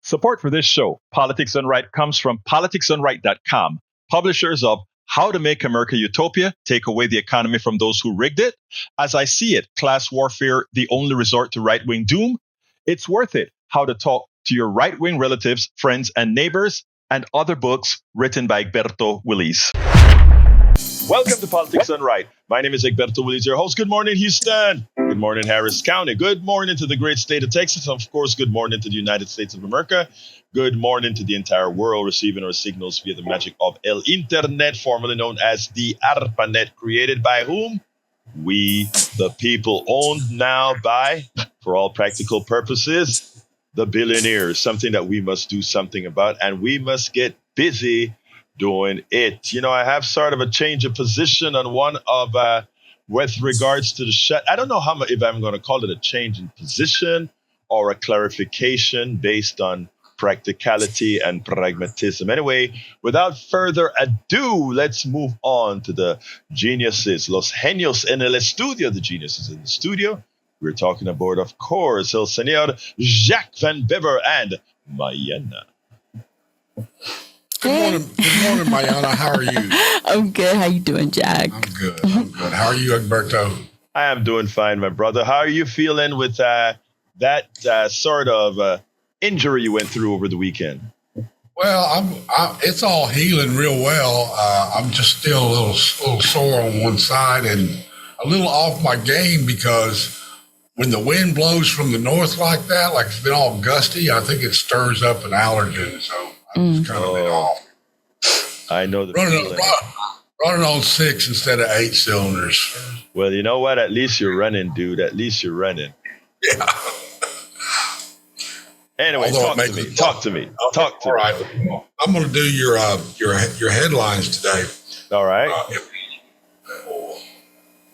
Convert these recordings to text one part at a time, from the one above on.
Support for this show, Politics Done Right, comes from politicsdoneright.com, publishers of How to Make America Utopia, Take Away the Economy from Those Who Rigged It, As I See It, Class Warfare, The Only Resort to Right-Wing Doom, It's Worth It, How to Talk to Your Right-Wing Relatives, Friends, and Neighbors, and other books written by Egberto, Willies. Welcome to Politics Done Right. My name is Egberto, Willies, your host. Good morning, Houston. Good morning, Harris County. Good morning to the great state of Texas. Of course, good morning to the United States of America. Good morning to the entire world receiving our signals via the magic of El Internet, formerly known as the ARPANET, created by whom? We, the people, owned now by, for all practical purposes, the billionaires, something that we must do something about, and we must get busy doing it. You know, I have sort of a change of position on one of, with regards to the I don't know if I'm going to call it a change in position or a clarification based on practicality and pragmatism. Anyway, without further ado, let's move on to the geniuses, los genios en el estudio, the geniuses in the studio. We're talking about, of course, el señor Jacques Van Bever and Mayana. Good morning, Mayana. How are you? I'm good. How you doing, Jack? I'm good. How are you, Egberto? I am doing fine, my brother. How are you feeling with that sort of injury you went through over the weekend? Well, it's all healing real well. I'm just still a little sore on one side and a little off my game because when the wind blows from the north like that, like it's been all gusty, I think it stirs up an allergen. So I'm just kind of been off. I know the running on 6 instead of 8 cylinders. Well, you know what? At least you're running, dude. At least you're running. Yeah. Anyway, talk to me. All right. I'm going to do your headlines today. All right. We'll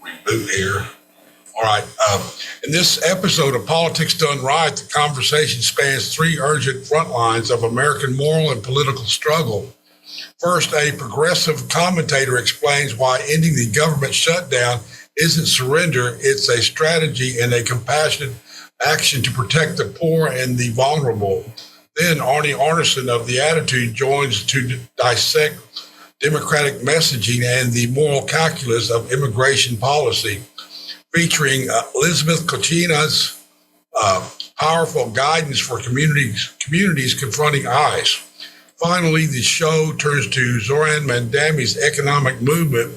reboot here. All right. In this episode of Politics Done Right, the conversation spans 3 urgent front lines of American moral and political struggle. First, a progressive commentator explains why ending the government shutdown isn't surrender, it's a strategy and a compassionate action to protect the poor and the vulnerable. Then Arnie Arnesen of The Attitude joins to dissect democratic messaging and the moral calculus of immigration policy, featuring Elizabeth Kochina's powerful guidance for communities confronting ICE. Finally, the show turns to Zoran Mamdani's economic movement,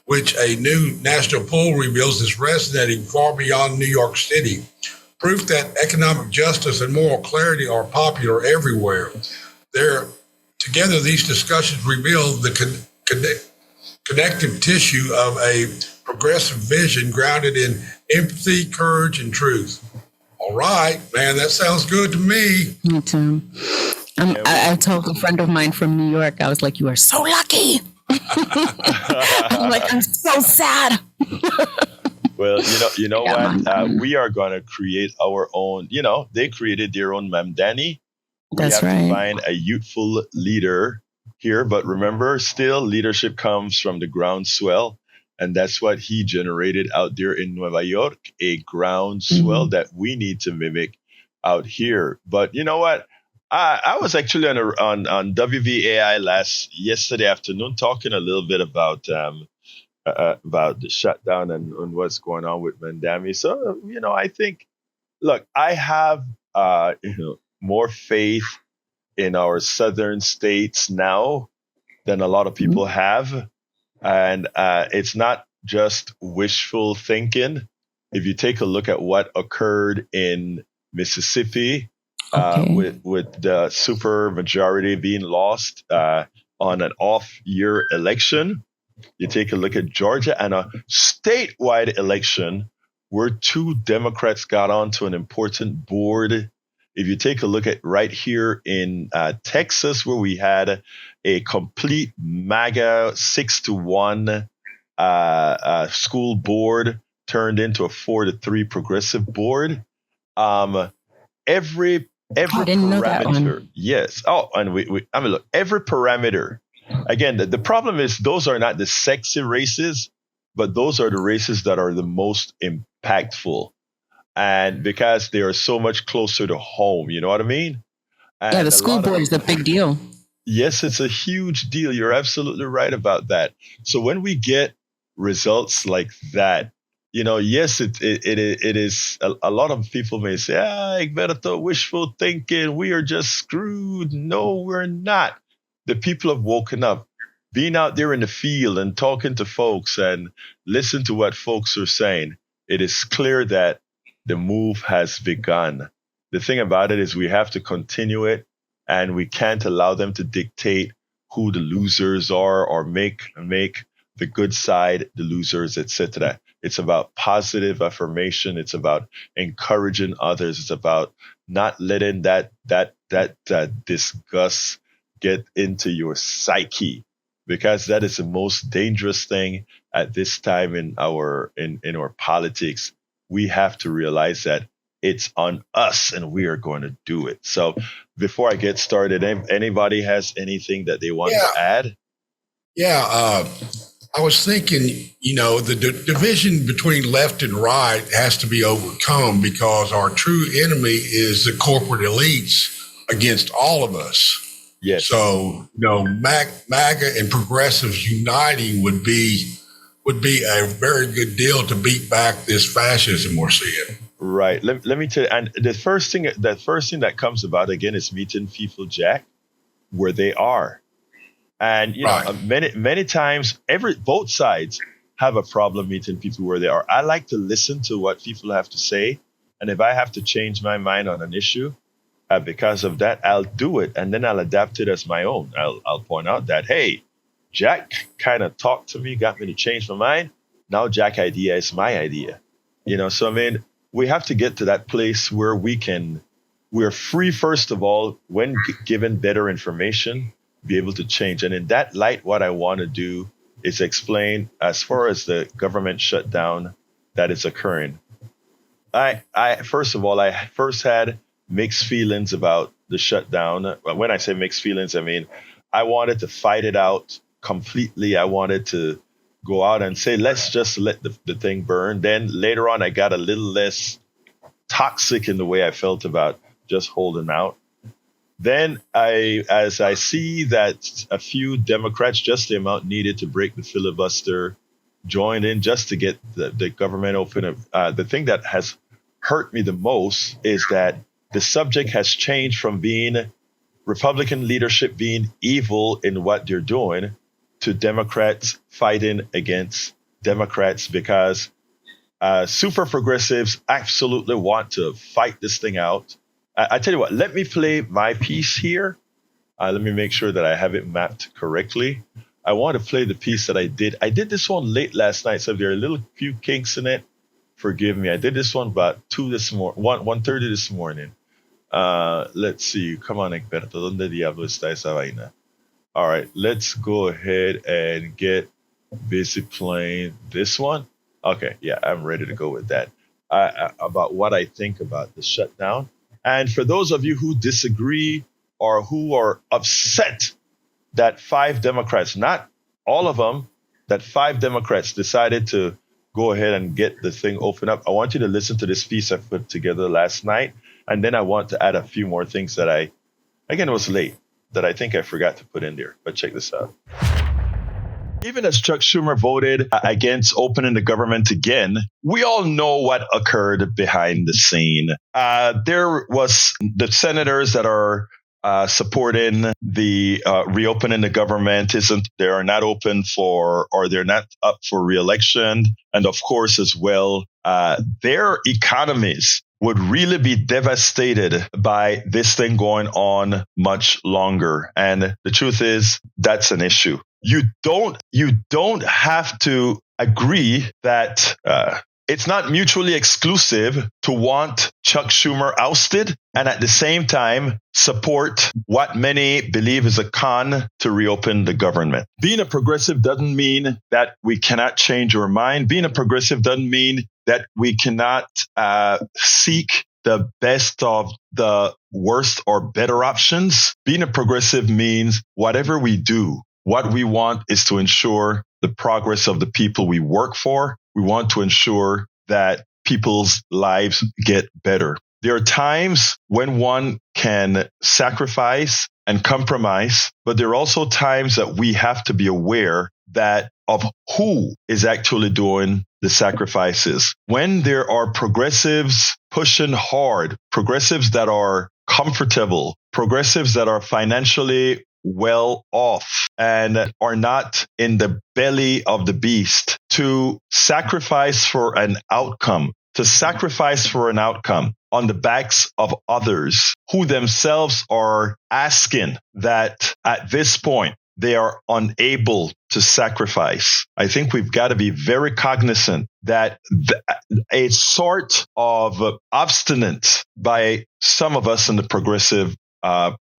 which a new national poll reveals is resonating far beyond New York City. Proof that economic justice and moral clarity are popular everywhere. Together, these discussions reveal the connective tissue of a progressive vision grounded in empathy, courage, and truth. All right, man, that sounds good to me. Me too. I told a friend of mine from New York, I was like, you are so lucky. I'm like, I'm so sad. Well, you know what? We are going to create our own, they created their own Mamdani. That's right. We have to find a youthful leader here. But remember, still, leadership comes from the groundswell. And that's what he generated out there in Nueva York, a groundswell that we need to mimic out here. But you know what? I was actually on WVAI yesterday afternoon talking a little bit about the shutdown and what's going on with Mamdani. So, I think, look, I have more faith in our southern states now than a lot of people have. And it's not just wishful thinking. If you take a look at what occurred in Mississippi, with the super majority being lost on an off-year election, you take a look at Georgia and a statewide election where 2 Democrats got onto an important board. If you take a look at right here in Texas, where we had a complete MAGA 6-1 school board turned into a 4-3 progressive board. Every parameter, yes. Oh, and look, every parameter. Again, the problem is those are not the sexy races, but those are the races that are the most impactful. And because they are so much closer to home, you know what I mean? Yeah, And the a school lot of, board is a big deal. yes, it's a huge deal. You're absolutely right about that. So when we get results like that, yes, it is a lot of people may say, Egberto, wishful thinking. We are just screwed. No, we're not. The people have woken up. Being out there in the field and talking to folks and listen to what folks are saying, it is clear that the move has begun. The thing about it is we have to continue it, and we can't allow them to dictate who the losers are or make the good side the losers, etc. It's about positive affirmation. It's about encouraging others. It's about not letting that disgust get into your psyche, because that is the most dangerous thing at this time in our politics. We have to realize that it's on us and we are going to do it. So before I get started, anybody has anything that they want to add? Yeah. I was thinking, the division between left and right has to be overcome, because our true enemy is the corporate elites against all of us. Yes. So, MAGA and progressives uniting would be a very good deal to beat back this fascism we're seeing. Right. Let me tell you, and the first thing that comes about again is meeting people, Jack, where they are. And many times both sides have a problem meeting people where they are. I like to listen to what people have to say, and if I have to change my mind on an issue, because of that, I'll do it, and then I'll adapt it as my own. I'll point out that, hey, Jack kind of talked to me, got me to change my mind. Now Jack idea is my idea. So I mean, we have to get to that place where we're free, first of all, when given better information, be able to change. And in that light, what I want to do is explain, as far as the government shutdown that is occurring. I first had mixed feelings about the shutdown. When I say mixed feelings, I mean, I wanted to fight it out completely. I wanted to go out and say, let's just let the thing burn. Then later on, I got a little less toxic in the way I felt about just holding out. Then as I see that a few Democrats, just the amount needed to break the filibuster, joined in just to get the government open. The thing that has hurt me the most is that the subject has changed from being Republican leadership being evil in what they're doing to Democrats fighting against Democrats, because super progressives absolutely want to fight this thing out. I tell you what, let me play my piece here. Let me make sure that I have it mapped correctly. I want to play the piece that I did. I did this one late last night, so if there are a little few kinks in it, forgive me. I did this one about 1:30 this morning. Let's see. Come on, Egberto. ¿Dónde diablo está esa vaina? All right, let's go ahead and get busy playing this one. Okay, yeah, I'm ready to go with that. About what I think about the shutdown. And for those of you who disagree or who are upset that 5 Democrats, not all of them, that 5 Democrats decided to go ahead and get the thing open up, I want you to listen to this piece I put together last night. And then I want to add a few more things that again, it was late, that I think I forgot to put in there. But check this out. Even as Chuck Schumer voted against opening the government again, we all know what occurred behind the scene. There was the senators that are supporting the reopening the government. They are not open for, or they're not up for re-election. And of course, as well, their economies would really be devastated by this thing going on much longer. And the truth is, that's an issue. You don't have to agree that it's not mutually exclusive to want Chuck Schumer ousted and at the same time support what many believe is a con to reopen the government. Being a progressive doesn't mean that we cannot change our mind. Being a progressive doesn't mean that we cannot seek the best of the worst or better options. Being a progressive means whatever we do, what we want is to ensure the progress of the people we work for. We want to ensure that people's lives get better. There are times when one can sacrifice and compromise, but there are also times that we have to be aware that of who is actually doing the sacrifices. When there are progressives pushing hard, progressives that are comfortable, progressives that are financially well off and are not in the belly of the beast, to sacrifice for an outcome, on the backs of others who themselves are asking that at this point they are unable to sacrifice. I think we've got to be very cognizant that a sort of obstinance by some of us in the progressive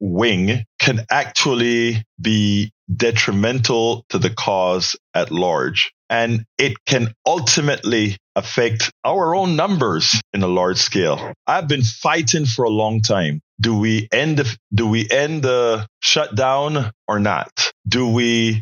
wing can actually be detrimental to the cause at large. And it can ultimately affect our own numbers in a large scale. I've been fighting for a long time. Do we end the shutdown or not?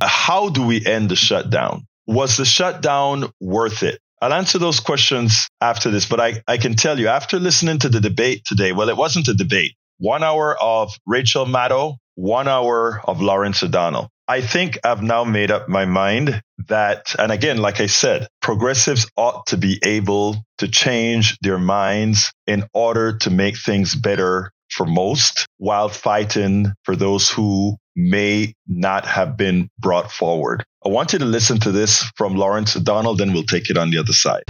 How do we end the shutdown? Was the shutdown worth it? I'll answer those questions after this, but I can tell you, after listening to the debate today, well, it wasn't a debate. 1 hour of Rachel Maddow, 1 hour of Lawrence O'Donnell. I think I've now made up my mind that, and again, like I said, progressives ought to be able to change their minds in order to make things better for most, while fighting for those who may not have been brought forward. I want you to listen to this from Lawrence O'Donnell, then we'll take it on the other side.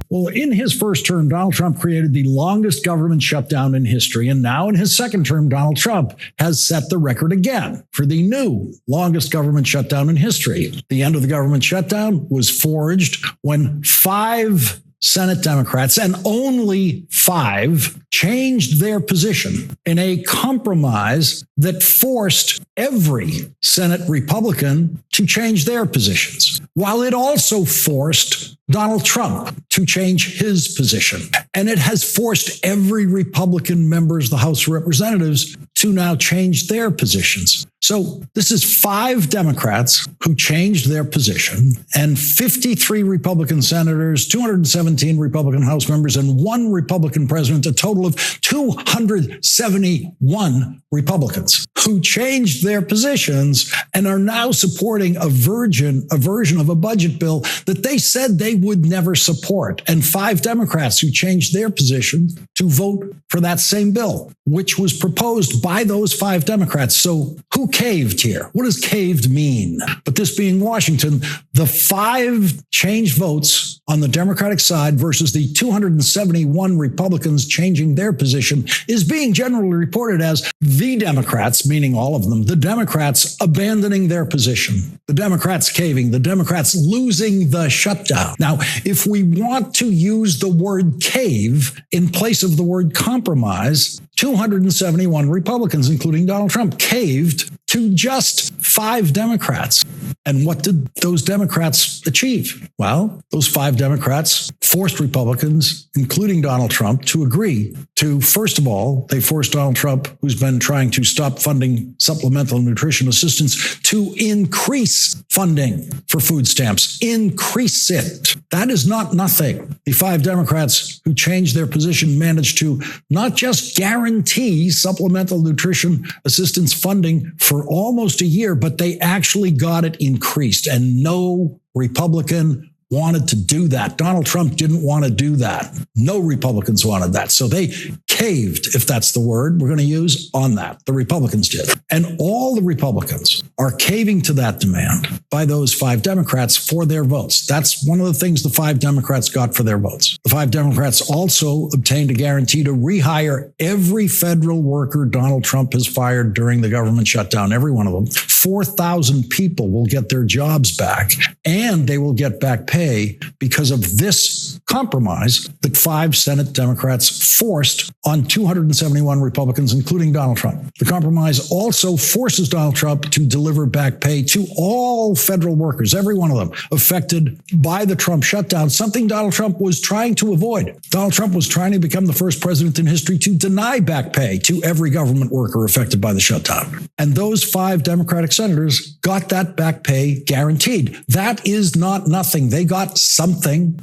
Well, in his first term, Donald Trump created the longest government shutdown in history. And now in his second term, Donald Trump has set the record again for the new longest government shutdown in history. The end of the government shutdown was forged when 5 Senate Democrats, and only 5, changed their position in a compromise that forced every Senate Republican to change their positions, while it also forced Donald Trump to change his position. And it has forced every Republican member of the House of Representatives to now change their positions. So this is 5 Democrats who changed their position, and 53 Republican senators, 217 Republican House members, and 1 Republican president, a total of 271 Republicans who changed their positions and are now supporting a version of a budget bill that they said they would never support. And 5 Democrats who changed their position to vote for that same bill, which was proposed by those 5 Democrats. So who caved here? What does caved mean? But this being Washington, the 5 changed votes on the Democratic side versus the 271 Republicans changing their position is being generally reported as the Democrats, meaning all of them, the Democrats abandoning their position, the Democrats caving, the Democrats losing the shutdown. Now, if we want to use the word cave in place of the word compromise, 271 Republicans, including Donald Trump, caved to just 5 Democrats. And what did those Democrats achieve? Well, those 5 Democrats forced Republicans, including Donald Trump, to agree to, first of all, they forced Donald Trump, who's been trying to stop funding supplemental nutrition assistance, to increase funding for food stamps. Increase it. That is not nothing. The 5 Democrats who changed their position managed to not just guarantee supplemental nutrition assistance funding for almost a year, but they actually got it increased. And no Republican wanted to do that. Donald Trump didn't want to do that. No Republicans wanted that. So they caved, if that's the word we're going to use, on that. The Republicans did. And all the Republicans are caving to that demand by those 5 Democrats for their votes. That's one of the things the 5 Democrats got for their votes. The 5 Democrats also obtained a guarantee to rehire every federal worker Donald Trump has fired during the government shutdown, every one of them. 4,000 people will get their jobs back, and they will get back pay because of this compromise that 5 Senate Democrats forced on 271 Republicans, including Donald Trump. The compromise also forces Donald Trump to deliver back pay to all federal workers, every one of them affected by the Trump shutdown, something Donald Trump was trying to avoid. Donald Trump was trying to become the first president in history to deny back pay to every government worker affected by the shutdown. And those 5 Democratic senators got that back pay guaranteed. That is not nothing. They got something.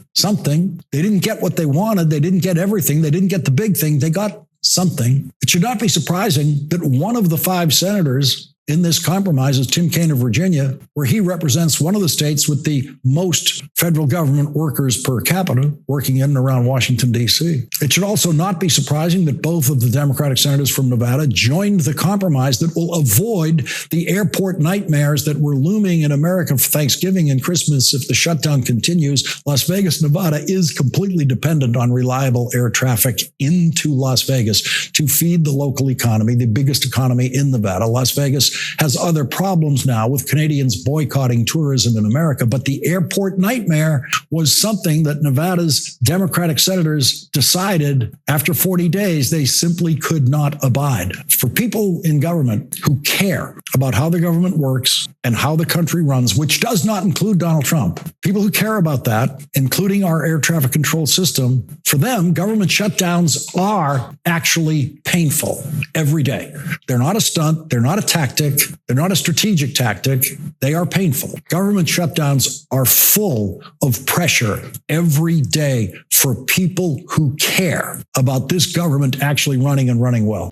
They didn't get what they wanted. They didn't get everything. They didn't get the big thing. They got something. It should not be surprising that one of the 5 senators in this compromise is Tim Kaine of Virginia, where he represents one of the states with the most federal government workers per capita working in and around Washington, D.C. It should also not be surprising that both of the Democratic senators from Nevada joined the compromise that will avoid the airport nightmares that were looming in America for Thanksgiving and Christmas if the shutdown continues. Las Vegas, Nevada is completely dependent on reliable air traffic into Las Vegas to feed the local economy, the biggest economy in Nevada. Las Vegas has other problems now with Canadians boycotting tourism in America, but the airport nightmare was something that Nevada's Democratic senators decided after 40 days they simply could not abide. For people in government who care about how the government works and how the country runs, which does not include Donald Trump, people who care about that, including our air traffic control system, for them, government shutdowns are actually painful every day. They're not a stunt. They're not a tactic. They're not a strategic tactic. They are painful. Government shutdowns are full of pressure every day for people who care about this government actually running and running well.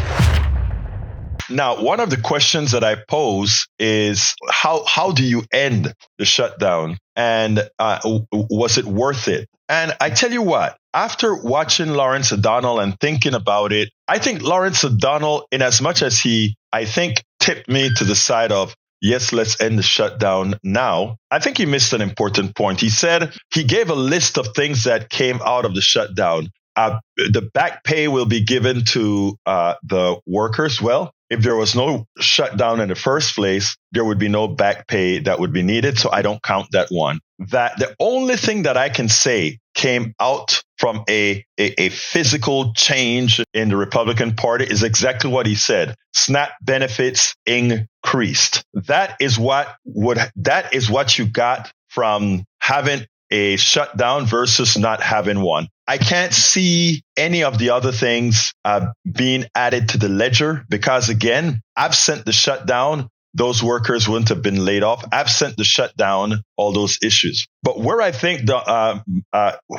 Now, one of the questions that I pose is how do you end the shutdown? And was it worth it? And I tell you what, after watching Lawrence O'Donnell and thinking about it, I think Lawrence O'Donnell, in as much as he, I think, tipped me to the side of, yes, let's end the shutdown now, I think he missed an important point. He said he gave a list of things that came out of the shutdown. The back pay will be given to the workers. Well, if there was no shutdown in the first place, there would be no back pay that would be needed. So I don't count that one. That the only thing that I can say came out from a physical change in the Republican Party is exactly what he said. SNAP benefits increased. That is what you got from having a shutdown versus not having one. I can't see any of the other things being added to the ledger because, again, absent the shutdown, those workers wouldn't have been laid off. Absent the shutdown, all those issues. But where I think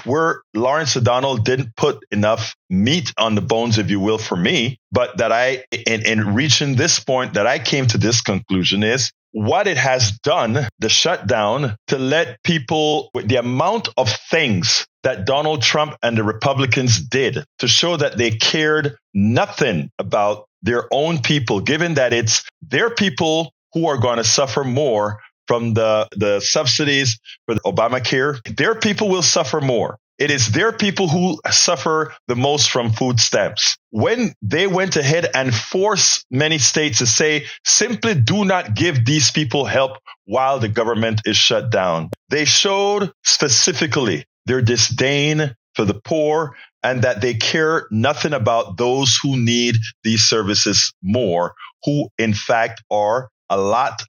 where Lawrence O'Donnell didn't put enough meat on the bones, if you will, for me, but that in reaching this point that I came to this conclusion is what it has done, the shutdown, to let people with the amount of things that Donald Trump and the Republicans did to show that they cared nothing about their own people, given that it's their people who are going to suffer more from the subsidies for the Obamacare. Their people will suffer more. It is their people who suffer the most from food stamps. When they went ahead and forced many states to say, simply do not give these people help while the government is shut down, they showed specifically their disdain for the poor and that they care nothing about those who need these services more, who in fact are a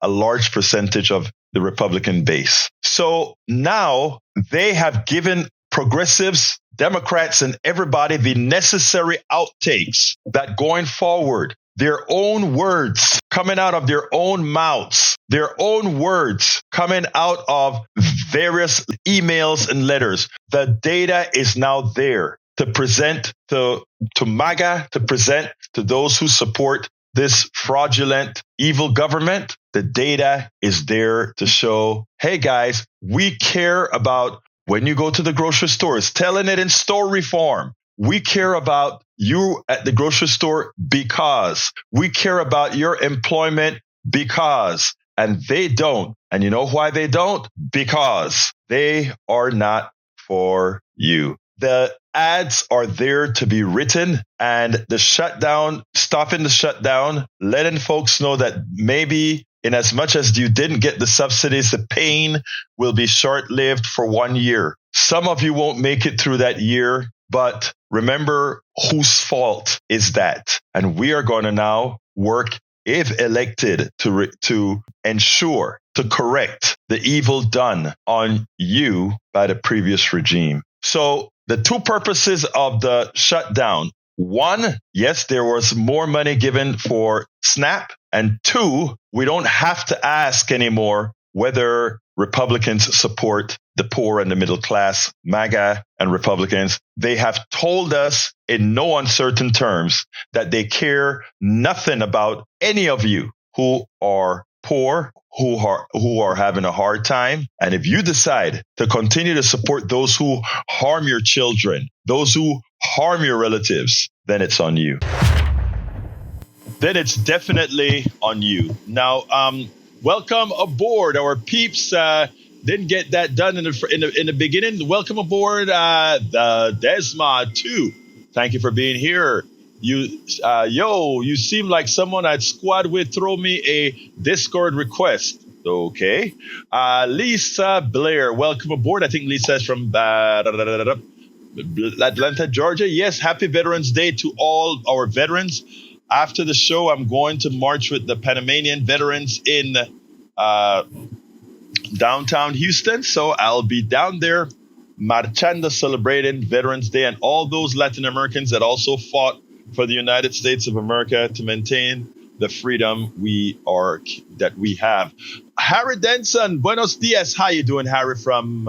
large percentage of the Republican base. So now they have given progressives, Democrats, and everybody the necessary outtakes that going forward, their own words coming out of their own mouths, their own words coming out of various emails and letters. The data is now there to present to MAGA, to present to those who support this fraudulent, evil government. The data is there to show, hey guys, we care about when you go to the grocery stores, telling it in store reform. We care about you at the grocery store because we care about your employment because, and they don't. And you know why they don't? Because they are not for you. The ads are there to be written, and the shutdown, stopping the shutdown, letting folks know that maybe in as much as you didn't get the subsidies, the pain will be short-lived for 1 year. Some of you won't make it through that year, but remember whose fault is that? And we are going to now work, if elected, to ensure, to correct the evil done on you by the previous regime. So the two purposes of the shutdown. one, yes, there was more money given for SNAP. And two, we don't have to ask anymore whether Republicans support the poor and the middle class, MAGA and Republicans. They have told us in no uncertain terms that they care nothing about any of you who are poor, who are having a hard time. And if you decide to continue to support those who harm your children, those who harm your relatives, then it's on you. Then it's definitely on you. Now, welcome aboard, our peeps. Didn't get that done in the beginning. Welcome aboard, Desma too. Thank you for being here. You seem like someone I'd squad with. Throw me a Discord request. Okay. Lisa Blair, welcome aboard. I think Lisa is from Atlanta, Georgia. Yes, happy Veterans Day to all our veterans. After the show, I'm going to march with the Panamanian veterans in downtown Houston. So I'll be down there marchando, celebrating Veterans Day and all those Latin Americans that also fought for the United States of America to maintain the freedom we have. Harry Denson, buenos dias. How you doing, Harry, from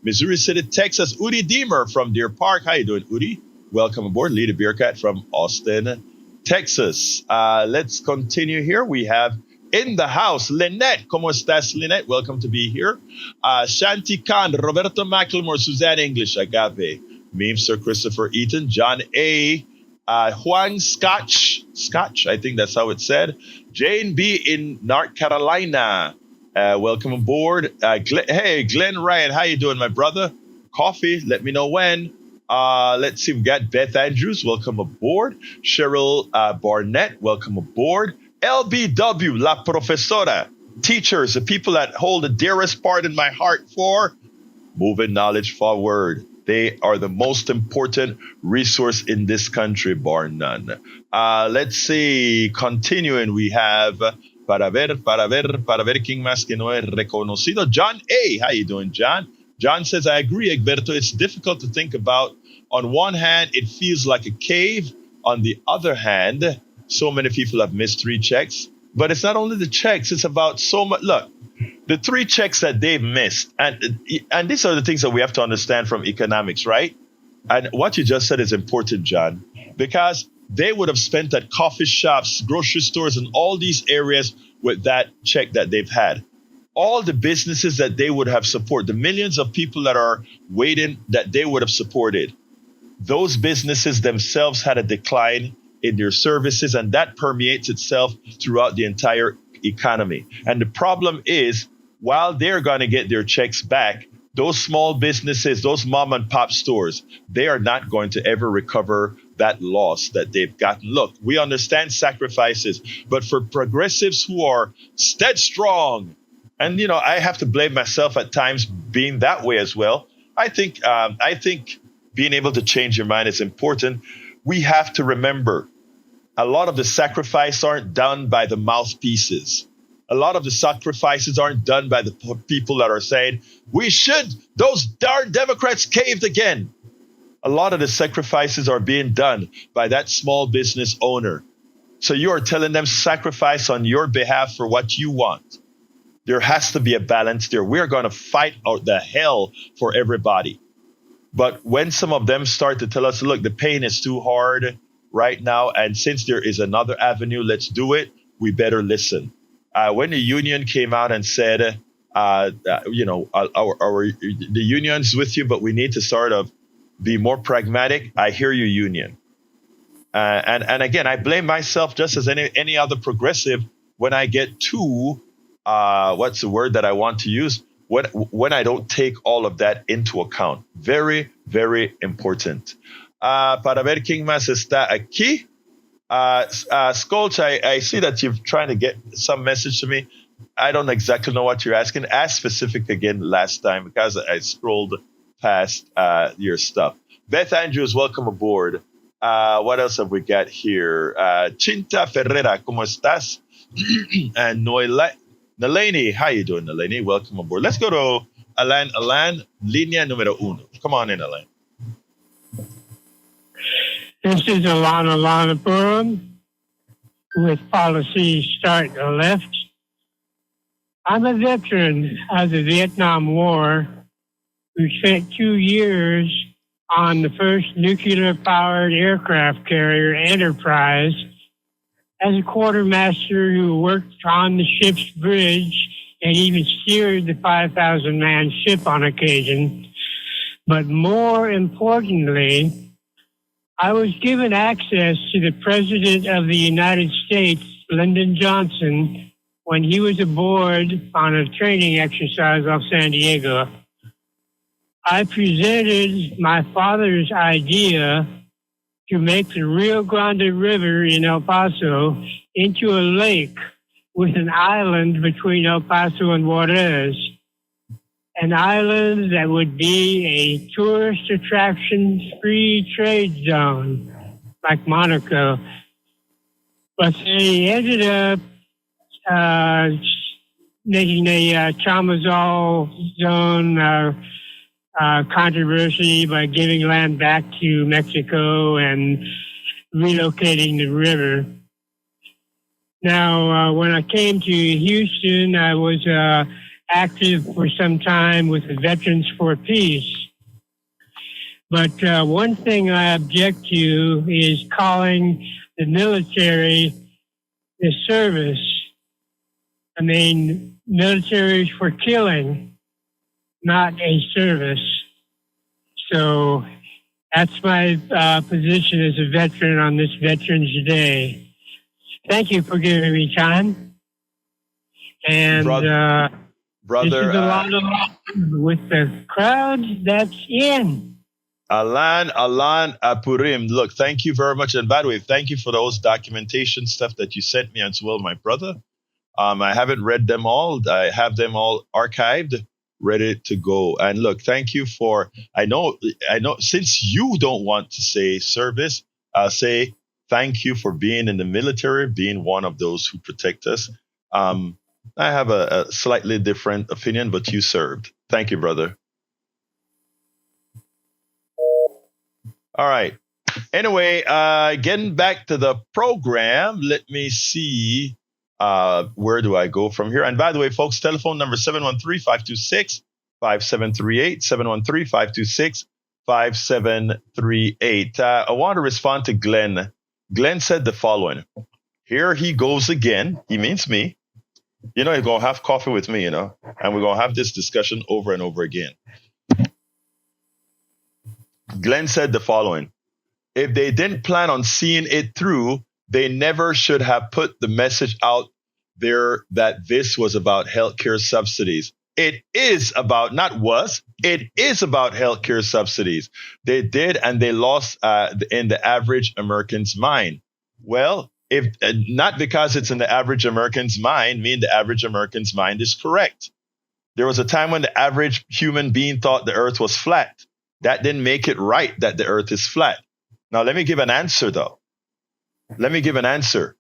Missouri City, Texas? Udi Deemer from Deer Park. How you doing, Udi? Welcome aboard. Lita Beercat from Austin, Texas. Let's continue here. We have in the house, Lynette. ¿Cómo estás, Lynette? Welcome to be here. Shanti Khan, Roberto McLemore, Suzanne English, Agave, Meme Sir Christopher Eaton, John A., Juan Scotch, I think that's how it's said. Jane B. in North Carolina. Welcome aboard. Hey, Glenn Ryan, how you doing, my brother? Coffee, let me know when. Let's see, we got Beth Andrews, welcome aboard. Cheryl Barnett, welcome aboard. LBW, La Profesora, teachers, the people that hold the dearest part in my heart for moving knowledge forward. They are the most important resource in this country, bar none. Let's see, continuing, we have para ver, quién más que no es reconocido. John A., how you doing, John? John says, I agree, Egberto. It's difficult to think about. On one hand, it feels like a cave. On the other hand, so many people have missed 3 checks. But it's not only the checks, it's about so much. Look, the 3 checks that they've missed, and these are the things that we have to understand from economics, right? And what you just said is important, John, because they would have spent at coffee shops, grocery stores, and all these areas with that check that they've had. All the businesses that they would have supported, the millions of people that are waiting that they would have supported, those businesses themselves had a decline in their services, and that permeates itself throughout the entire economy. And the problem is, while they're going to get their checks back, those small businesses, those mom and pop stores, they are not going to ever recover that loss that they've gotten. Look, we understand sacrifices, but for progressives who are stead strong, and I have to blame myself at times being that way as well. I think being able to change your mind is important. We have to remember, a lot of the sacrifice aren't done by the mouthpieces. A lot of the sacrifices aren't done by the people that are saying, those darn Democrats caved again. A lot of the sacrifices are being done by that small business owner. So you are telling them sacrifice on your behalf for what you want. There has to be a balance there. We're going to fight out the hell for everybody. But when some of them start to tell us, look, the pain is too hard right now, and since there is another avenue, let's do it, we better listen. When the union came out and said, the union's with you, but we need to sort of be more pragmatic, I hear you, union. And again, I blame myself just as any other progressive when I get too, what's the word that I want to use? When I don't take all of that into account. Very, very important. Para ver quién más está aquí. Skolch, I see that you're trying to get some message to me. I don't exactly know what you're asking. Ask specific again last time because I scrolled past your stuff. Beth Andrews, welcome aboard. What else have we got here? Chinta Ferreira, ¿cómo estás? And Nalani, how you doing, Nalani? Welcome aboard. Let's go to Alan, línea número 1. Come on in, Alan. This is Alana Lanapuram with Policy Start Left. I'm a veteran of the Vietnam War who spent 2 years on the first nuclear-powered aircraft carrier, Enterprise, as a quartermaster who worked on the ship's bridge and even steered the 5,000-man ship on occasion. But more importantly, I was given access to the President of the United States, Lyndon Johnson, when he was aboard on a training exercise off San Diego. I presented my father's idea to make the Rio Grande River in El Paso into a lake with an island between El Paso and Juarez, an island that would be a tourist attraction free trade zone like Monaco. But they ended up making a Chamazal zone controversy by giving land back to Mexico and relocating the river. Now, when I came to Houston, I was active for some time with the Veterans for Peace. But one thing I object to is calling the military the service. I mean, military is for killing, not a service. So that's my position as a veteran on this Veterans Day. Thank you for giving me time. And brother, this is a lot of with the crowd that's in. Alan Apurim. Look, thank you very much. And by the way, thank you for those documentation stuff that you sent me as well, my brother. I haven't read them all. I have them all archived, ready to go. And look, thank you for, I know, since you don't want to say service, I'll say thank you for being in the military, being one of those who protect us. I have a slightly different opinion, but you served. Thank you, brother. All right. Anyway, getting back to the program, let me see. Where do I go from here? And by the way, folks, telephone number 713-526-5738, 713-526-5738. I want to respond to Glenn. Glenn said the following. Here he goes again. He means me. You know, he's going to have coffee with me, you know, and we're going to have this discussion over and over again. Glenn said the following. If they didn't plan on seeing it through, they never should have put the message out there that this was about healthcare subsidies. It is about, not was, it is about healthcare subsidies. They did, and they lost in the average American's mind. Well, if not because it's in the average American's mind, mean the average American's mind is correct. There was a time when the average human being thought the earth was flat. That didn't make it right that the earth is flat. Now, let me give an answer, though. Let me give an answer.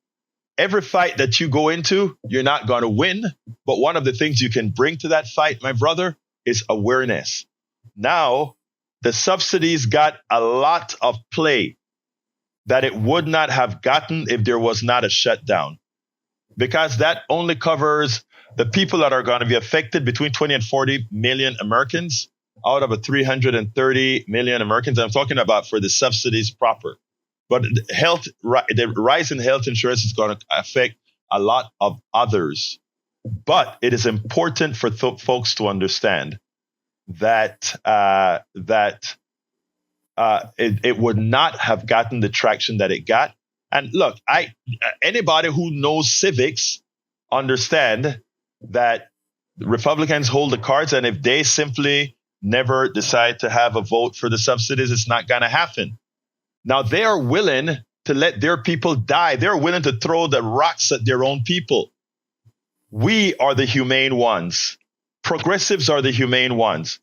Every fight that you go into, you're not going to win. But one of the things you can bring to that fight, my brother, is awareness. Now, the subsidies got a lot of play that it would not have gotten if there was not a shutdown. Because that only covers the people that are going to be affected, between 20 and 40 million Americans out of a 330 million Americans. I'm talking about for the subsidies proper. But the rise in health insurance is going to affect a lot of others. But it is important for folks to understand that it would not have gotten the traction that it got. And look, anybody who knows civics understand that Republicans hold the cards, and if they simply never decide to have a vote for the subsidies, it's not going to happen. Now, they are willing to let their people die. They're willing to throw the rocks at their own people. We are the humane ones. Progressives are the humane ones.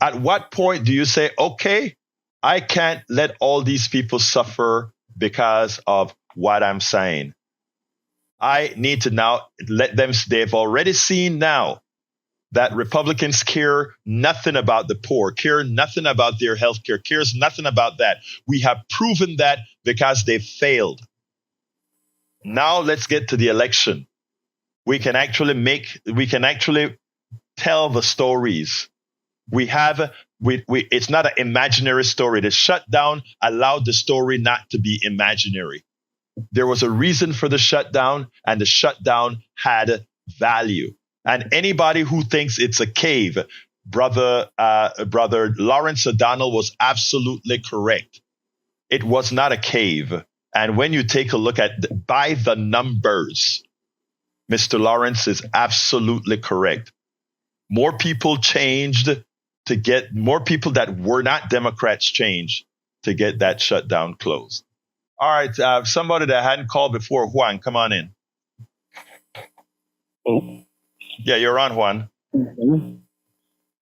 At what point do you say, okay, I can't let all these people suffer because of what I'm saying? I need to now let them, they've already seen now that Republicans care nothing about the poor, care nothing about their health care, cares nothing about that. We have proven that because they failed. Now let's get to the election. We can actually tell the stories. It's not an imaginary story. The shutdown allowed the story not to be imaginary. There was a reason for the shutdown, and the shutdown had value. And anybody who thinks it's a cave, brother Lawrence O'Donnell was absolutely correct. It was not a cave. And when you take a look at by the numbers, Mr. Lawrence is absolutely correct. More people changed to get more people that were not Democrats changed to get that shutdown closed. All right, somebody that hadn't called before, Juan, come on in. Oh. Yeah, you're on, Juan. Mm-hmm.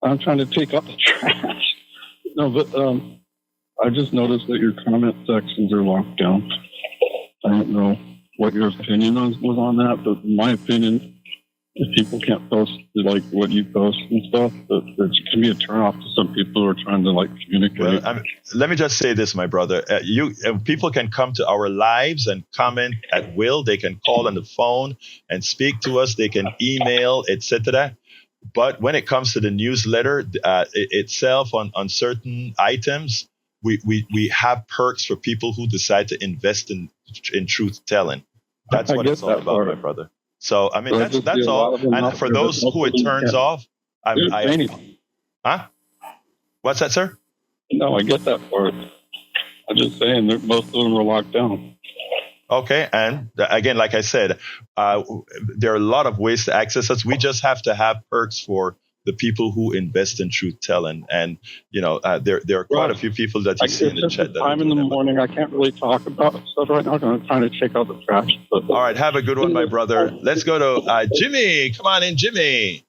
I'm trying to take out the trash. No, but I just noticed that your comment sections are locked down. I don't know what your opinion was on that, but in my opinion, if people can't post like what you post and stuff, it can be a turnoff to some people who are trying to like communicate. Well, let me just say this, my brother. People can come to our lives and comment at will. They can call on the phone and speak to us. They can email, etc. But when it comes to the newsletter itself on certain items, we have perks for people who decide to invest in truth telling. That's what it's all about, my brother. So, I mean, that's all. And for those who it turns off, huh? What's that, sir? No, I get that part. I'm just saying that most of them were locked down. Okay. And again, like I said, there are a lot of ways to access us. We just have to have perks for the people who invest in truth telling. And, there are quite a few people that you see in the chat. I'm in the morning. I can't really talk about stuff right now. I'm trying to check out the trash. All right. Have a good one, my brother. Let's go to Jimmy. Come on in, Jimmy.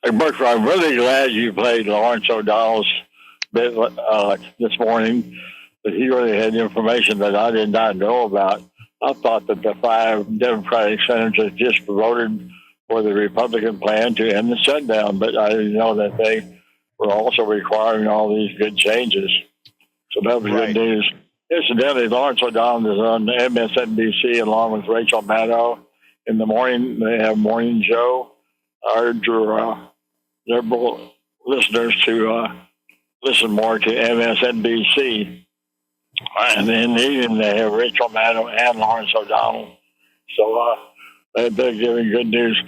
Hey, Bertram, I'm really glad you played Lawrence O'Donnell's bit this morning. That he really had information that I did not know about. I thought that the 5 Democratic senators just voted for the Republican plan to end the shutdown, but I didn't know that they were also requiring all these good changes. So that was good news. Incidentally, Lawrence O'Donnell is on MSNBC along with Rachel Maddow in the morning. They have Morning Joe. I urge your liberal listeners to listen more to MSNBC. And in the evening, they have Rachel Maddow and Lawrence O'Donnell. So they're giving good news.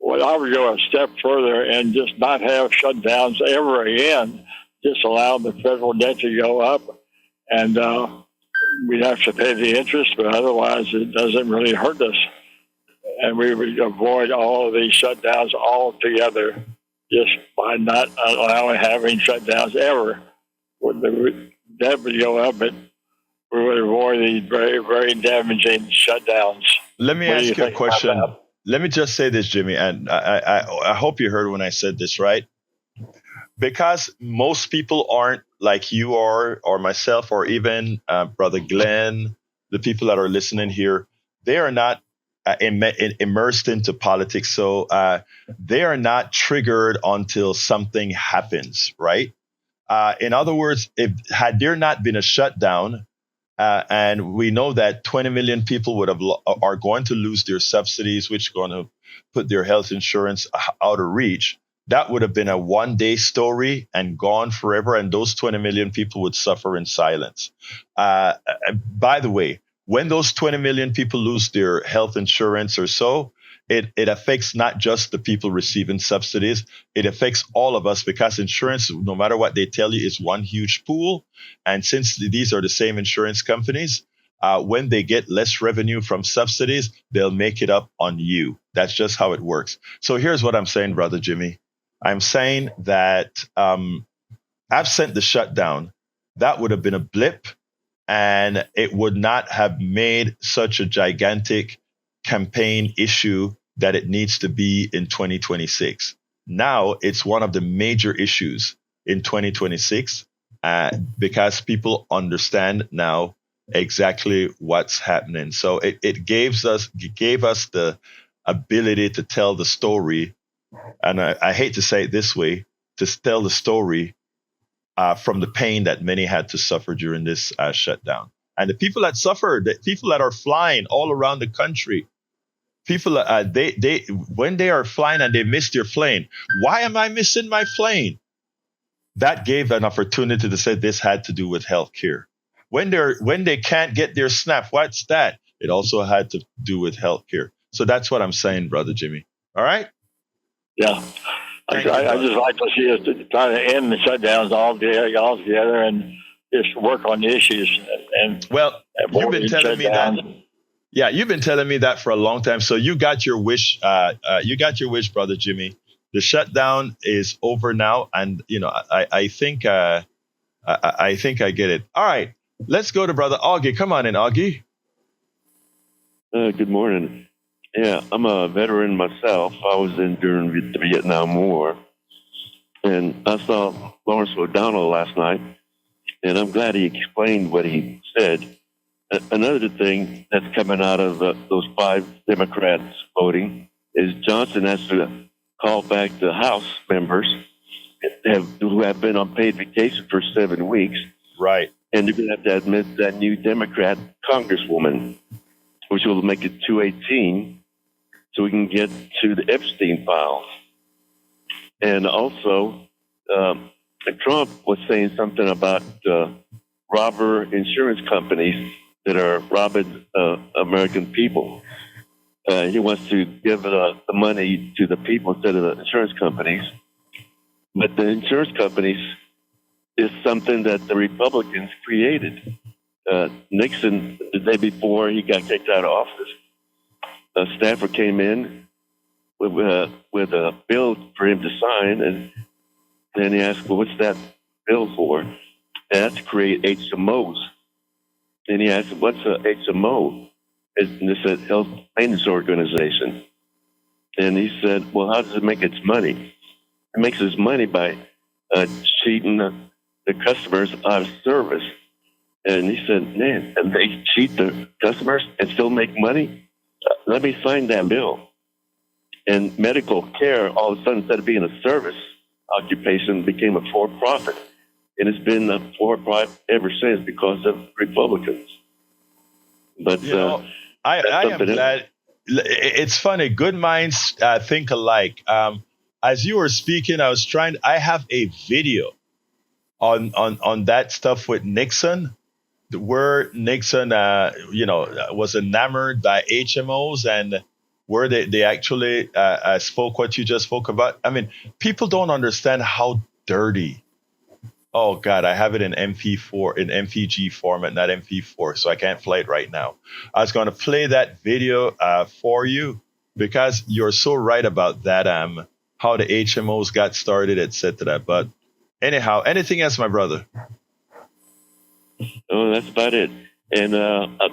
Well, I would go a step further and just not have shutdowns ever again. Just allow the federal debt to go up, and we'd have to pay the interest, but otherwise it doesn't really hurt us. And we would avoid all of these shutdowns altogether just by not having shutdowns ever. The debt would go up, but we would avoid these very, very damaging shutdowns. Let me ask you a question. Let me just say this, Jimmy, and I hope you heard when I said this, right? Because most people aren't like you are, or myself, or even Brother Glenn, the people that are listening here, they are not immersed into politics. So they are not triggered until something happens, right? In other words, had there not been a shutdown, and we know that 20 million people are going to lose their subsidies, which are going to put their health insurance out of reach. That would have been a one-day story and gone forever, and those 20 million people would suffer in silence. By the way, when those 20 million people lose their health insurance or so, it affects not just the people receiving subsidies. It affects all of us, because insurance, no matter what they tell you, is one huge pool. And since these are the same insurance companies, when they get less revenue from subsidies, they'll make it up on you. That's just how it works. So here's what I'm saying, Brother Jimmy. I'm saying that absent the shutdown, that would have been a blip, and it would not have made such a gigantic campaign issue that it needs to be in 2026. Now it's one of the major issues in 2026 because people understand now exactly what's happening. So it gave us the ability to tell the story and I hate to say it this way, to tell the story from the pain that many had to suffer during this shutdown. And the people that suffered, the people that are flying all around the country, people, they when they are flying and they miss their plane, why am I missing my plane? That gave an opportunity to say this had to do with healthcare. When they can't get their SNAP, what's that? It also had to do with healthcare. So that's what I'm saying, Brother Jimmy. All right? Yeah. I just like to see us try to end the shutdowns all together and just work on the issues. And well, you've been telling me that. Yeah, you've been telling me that for a long time. So you got your wish. You got your wish, Brother Jimmy. The shutdown is over now, and I think I get it. All right, let's go to Brother Augie. Come on in, Augie. Good morning. Yeah, I'm a veteran myself. I was in during the Vietnam War, and I saw Lawrence O'Donnell last night, and I'm glad he explained what he said. Another thing that's coming out of those 5 Democrats voting is Johnson has to call back the House members who have been on paid vacation for 7 weeks. Right. And they're going to have to admit that new Democrat congresswoman, which will make it 218, so we can get to the Epstein files. And also, Trump was saying something about robber insurance companies that are robbing American people. He wants to give the money to the people instead of the insurance companies. But the insurance companies is something that the Republicans created. Nixon, the day before he got kicked out of office, Stafford came in with a bill for him to sign, and then he asked, well, what's that bill for? And that's to create HMOs. And he asked, what's a HMO? And they said, Health Maintenance Organization. And he said, well, how does it make its money? It makes its money by cheating the customers out of service. And he said, man, and they cheat the customers and still make money? Let me sign that bill. And medical care, all of a sudden, instead of being a service occupation, became a for-profit. And it's been a for-profit ever since because of Republicans. But I am glad. It's funny. Good minds think alike. As you were speaking, I have a video on that stuff with Nixon, where Nixon, was enamored by HMOs, and where they actually spoke what you just spoke about. I mean, people don't understand how dirty. Oh God, I have it in MP4, in MPG format, not MP4, so I can't play it right now. I was going to play that video for you because you're so right about that. How the HMOs got started, etc. But anyhow, anything else, my brother? Oh, that's about it. And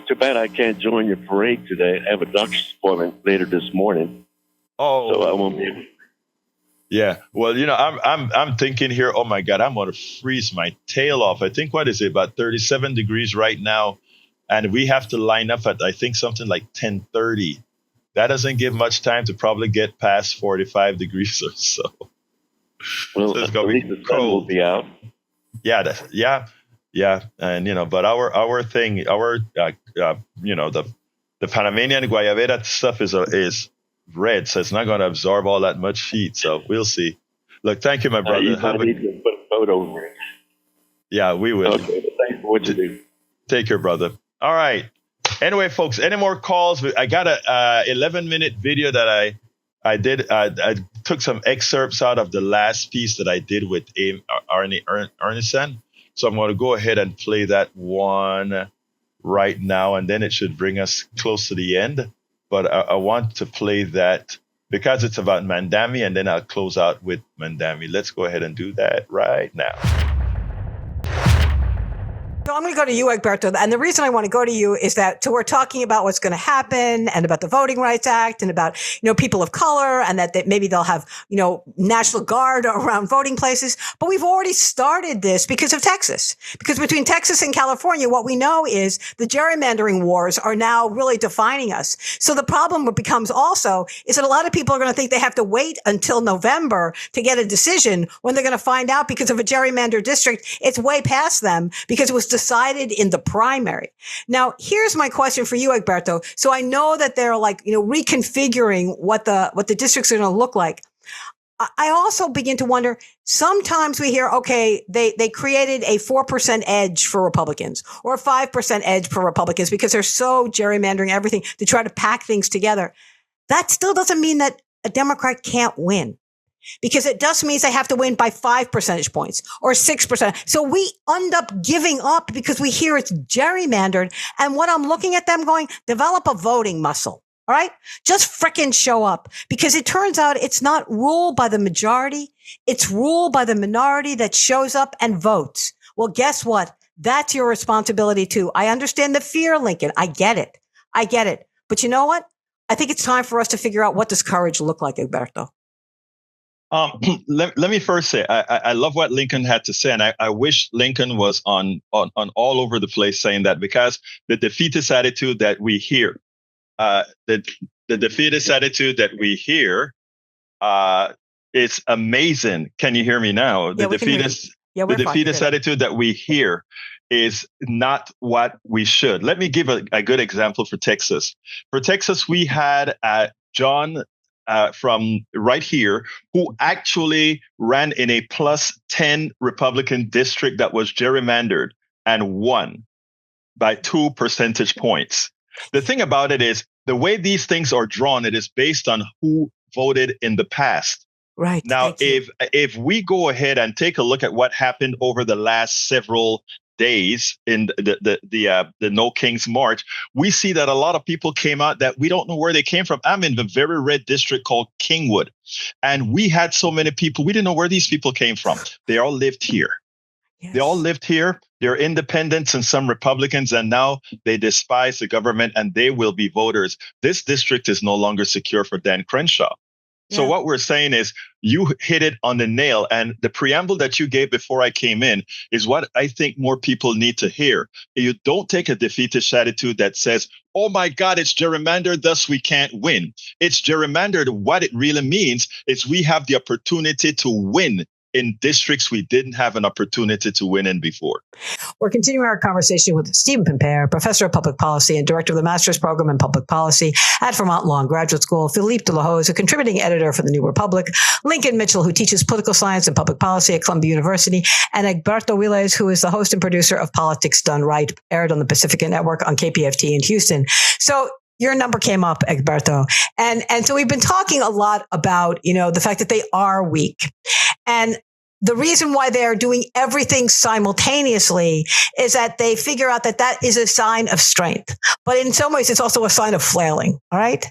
too bad I can't join your parade today. I have a doctor's appointment later this morning. Oh, so I won't be able to. Yeah. Well, I'm thinking here, oh my God, I'm going to freeze my tail off. I think, what is it, about 37 degrees right now. And we have to line up at, I think, something like 10:30. That doesn't give much time to probably get past 45 degrees or so. Well, so it's at going least to be the sun will cold. be out. Yeah. And, but our thing, the Panamanian Guayabera stuff is red, so it's not going to absorb all that much heat. So we'll see. Look, thank you, my brother. You need to put a photo over it. Yeah, we will. Okay, well, thanks for what you do. Take care, brother. All right. Anyway, folks, any more calls? I got a 11-minute video that I did. I took some excerpts out of the last piece that I did with Arnie Arnesen. So I'm going to go ahead and play that one right now, and then it should bring us close to the end. But I want to play that because it's about Mamdani, and then I'll close out with Mamdani. Let's go ahead and do that right now. So I'm going to go to you, Egberto. And the reason I want to go to you is that, so we're talking about what's going to happen and about the Voting Rights Act and about, people of color and that maybe they'll have, National Guard around voting places. But we've already started this because of Texas. Because between Texas and California, what we know is the gerrymandering wars are now really defining us. So the problem becomes also is that a lot of people are going to think they have to wait until November to get a decision when they're going to find out because of a gerrymandered district, it's way past them because it was decided in the primary. Now, here's my question for you, Egberto. So I know that they're reconfiguring what the districts are going to look like. I also begin to wonder, sometimes we hear, okay, they created a 4% edge for Republicans or a 5% edge for Republicans because they're so gerrymandering everything to try to pack things together. That still doesn't mean that a Democrat can't win. Because it just means they have to win by 5 percentage points or 6%. So we end up giving up because we hear it's gerrymandered. And what I'm looking at them going, develop a voting muscle. All right. Just frickin' show up, because it turns out it's not ruled by the majority. It's ruled by the minority that shows up and votes. Well, guess what? That's your responsibility too. I understand the fear, Lincoln. I get it. But you know what? I think it's time for us to figure out what does courage look like, Egberto. Let me first say, I love what Lincoln had to say, and I wish Lincoln was on all over the place saying that, because the defeatist attitude that we hear, the defeatist attitude that we hear, it's amazing. Can you hear me now? The defeatist attitude that we hear is not what we should. Let me give a good example for Texas. For Texas, we had John from right here, who actually ran in a plus 10 Republican district that was gerrymandered and won by 2 percentage points. The thing about it is, the way these things are drawn, it is based on who voted in the past. Right. Now, if we go ahead and take a look at what happened over the last several days in the No Kings March, we see that a lot of people came out that we don't know where they came from. I'm in the very red district called Kingwood, and we had so many people, we didn't know where these people came from. They all lived here. Yes. They all lived here. They're independents and some Republicans, and now they despise the government and they will be voters. This district is no longer secure for Dan Crenshaw. So what we're saying is, you hit it on the nail. And the preamble that you gave before I came in is what I think more people need to hear. You don't take a defeatist attitude that says, oh my God, it's gerrymandered, thus we can't win. It's gerrymandered. What it really means is we have the opportunity to win in districts we didn't have an opportunity to win in before. We're continuing our conversation with Stephen Pimpere, professor of public policy and director of the master's program in public policy at Vermont Law and Graduate School. Philippe Delahaye is a contributing editor for the New Republic. Lincoln Mitchell, who teaches political science and public policy at Columbia University. And Egberto Willies, who is the host and producer of Politics Done Right, aired on the Pacifica Network on KPFT in Houston. So your number came up, Egberto. And so we've been talking a lot about, the fact that they are weak. And the reason why they're doing everything simultaneously is that they figure out that is a sign of strength. But in some ways, it's also a sign of flailing. All right.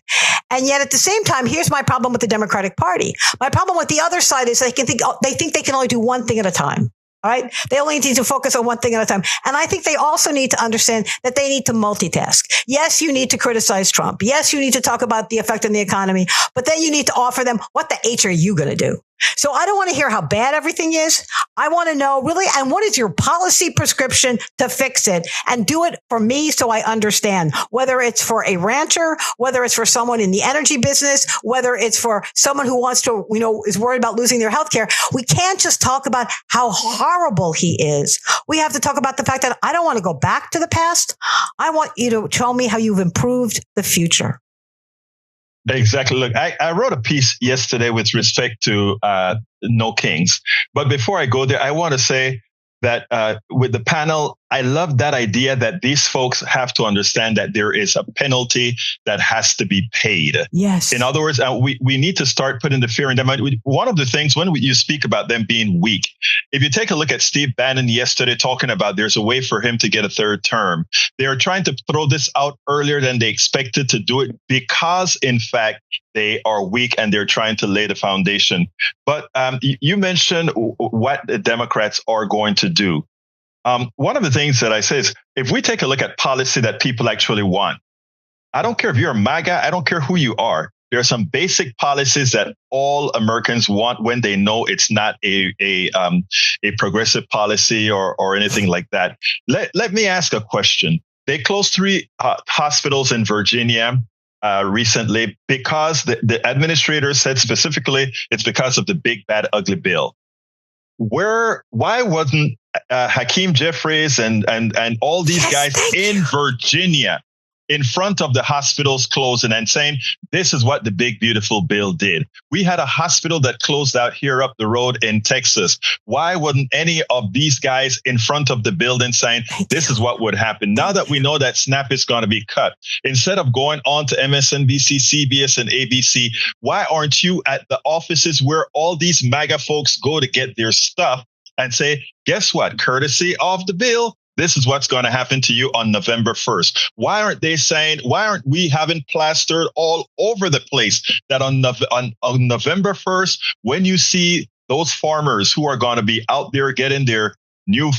And yet at the same time, here's my problem with the Democratic Party. My problem with the other side is they think they can only do one thing at a time. All right. They only need to focus on one thing at a time. And I think they also need to understand that they need to multitask. Yes, you need to criticize Trump. Yes, you need to talk about the effect on the economy, but then you need to offer them, what the H are you going to do? So I don't want to hear how bad everything is. I want to know really, and what is your policy prescription to fix it, and do it for me so I understand, whether it's for a rancher, whether it's for someone in the energy business, whether it's for someone who wants to, is worried about losing their health care. We can't just talk about how horrible he is. We have to talk about the fact that I don't want to go back to the past. I want you to tell me how you've improved the future. Exactly. Look, I wrote a piece yesterday with respect to No Kings. But before I go there, I want to say that with the panel, I love that idea that these folks have to understand that there is a penalty that has to be paid. Yes. In other words, we need to start putting the fear in them. One of the things when you speak about them being weak, if you take a look at Steve Bannon yesterday talking about there's a way for him to get a third term, they are trying to throw this out earlier than they expected to do it because, in fact, they are weak and they're trying to lay the foundation. But you mentioned what the Democrats are going to do. one of the things that I say is, if we take a look at policy that people actually want, I don't care if you're a MAGA, I don't care who you are. There are some basic policies that all Americans want when they know it's not a progressive policy or anything like that. Let me ask a question. They closed 3 hospitals in Virginia recently because the administrator said specifically it's because of the big, bad, ugly bill. Why wasn't Hakeem Jeffries and all these guys in Virginia in front of the hospitals closing and saying, this is what the big, beautiful bill did? We had a hospital that closed out here up the road in Texas. Why wasn't any of these guys in front of the building saying, this is what would happen? Now that we know that SNAP is going to be cut, instead of going on to MSNBC, CBS, and ABC, why aren't you at the offices where all these MAGA folks go to get their stuff and say, guess what? Courtesy of the bill, this is what's going to happen to you on November 1st. Why aren't they saying, why aren't we having plastered all over the place that on November 1st, when you see those farmers who are going to be out there getting their new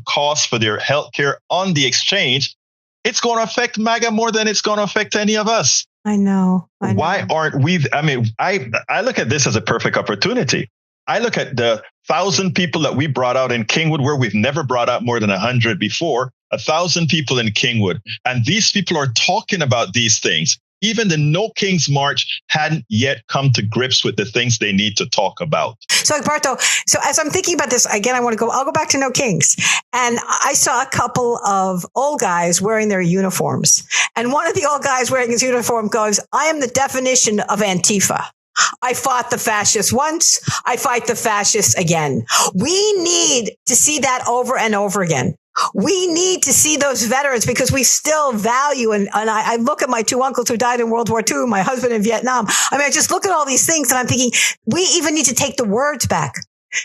costs for their health care on the exchange, it's going to affect MAGA more than it's going to affect any of us. I know. Why aren't we? I mean, I look at this as a perfect opportunity. I look at the 1,000 people that we brought out in Kingwood, where we've never brought out more than 100 before, 1,000 people in Kingwood. And these people are talking about these things. Even the No Kings March hadn't yet come to grips with the things they need to talk about. So, Egberto, so as I'm thinking about this, again, I'll go back to No Kings. And I saw a couple of old guys wearing their uniforms. And one of the old guys wearing his uniform goes, I am the definition of Antifa. I fought the fascists once. I fight the fascists again. We need to see that over and over again. We need to see those veterans because we still value. And I look at my 2 uncles who died in World War II, my husband in Vietnam. I mean, I just look at all these things and I'm thinking we even need to take the words back,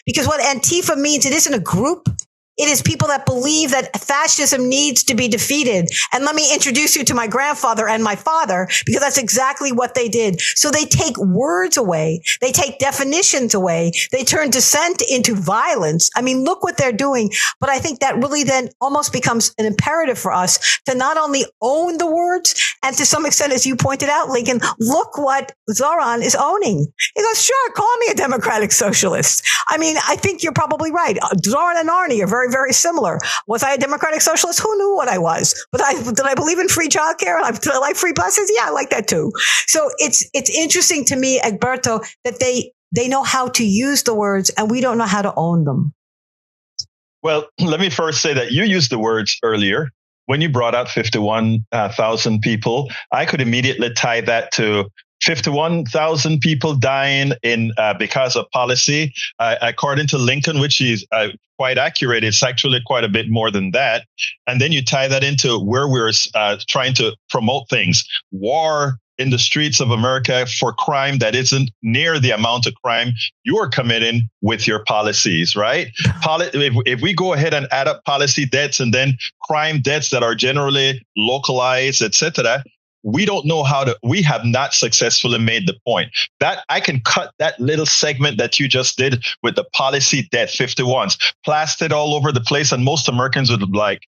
because what Antifa means, it isn't a group. It is people that believe that fascism needs to be defeated. And let me introduce you to my grandfather and my father, because that's exactly what they did. So they take words away. They take definitions away. They turn dissent into violence. I mean, look what they're doing. But I think that really then almost becomes an imperative for us to not only own the words, and to some extent, as you pointed out, Lincoln, look what Zoran is owning. He goes, sure, call me a democratic socialist. I mean, I think you're probably right. Zoran and Arnie are very, very similar. Was I a democratic socialist? Who knew what I was? But did I believe in free childcare? Did I like free buses? Yeah, I like that too. So it's interesting to me, Egberto, that they know how to use the words and we don't know how to own them. Well, let me first say that you used the words earlier. When you brought out 51,000 people, I could immediately tie that to 51,000 people dying because of policy. According to Lincoln, which is quite accurate, it's actually quite a bit more than that. And then you tie that into where we're trying to promote things. War in the streets of America for crime that isn't near the amount of crime you're committing with your policies, right? If we go ahead and add up policy debts and then crime debts that are generally localized, etc., we don't know we have not successfully made the point. That I can cut that little segment that you just did with the policy debt 51s, plastered all over the place. And most Americans would be like,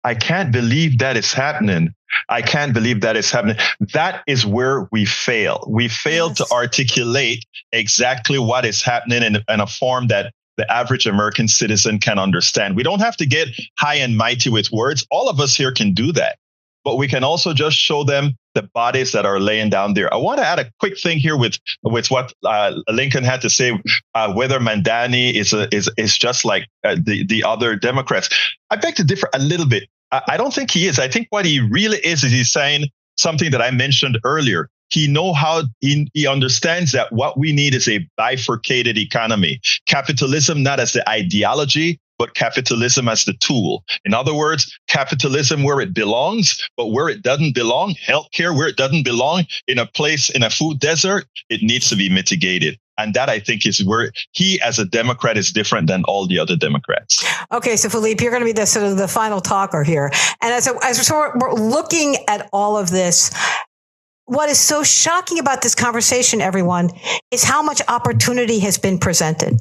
I can't believe that is happening. I can't believe that is happening. That is where we fail. We fail to articulate exactly what is happening in a form that the average American citizen can understand. We don't have to get high and mighty with words. All of us here can do that. But we can also just show them the bodies that are laying down there. I want to add a quick thing here with what Lincoln had to say, whether Mamdani is just like the other Democrats. I beg to differ a little bit. I don't think he is. I think what he really is he's saying something that I mentioned earlier. He understands that what we need is a bifurcated economy. Capitalism not as the ideology, but capitalism as the tool. In other words, capitalism where it belongs, but where it doesn't belong, healthcare where it doesn't belong, in a food desert, it needs to be mitigated. And that, I think, is where he, as a Democrat, is different than all the other Democrats. Okay, so Philippe, you're going to be the final talker here. And as we're looking at all of this, what is so shocking about this conversation, everyone, is how much opportunity has been presented.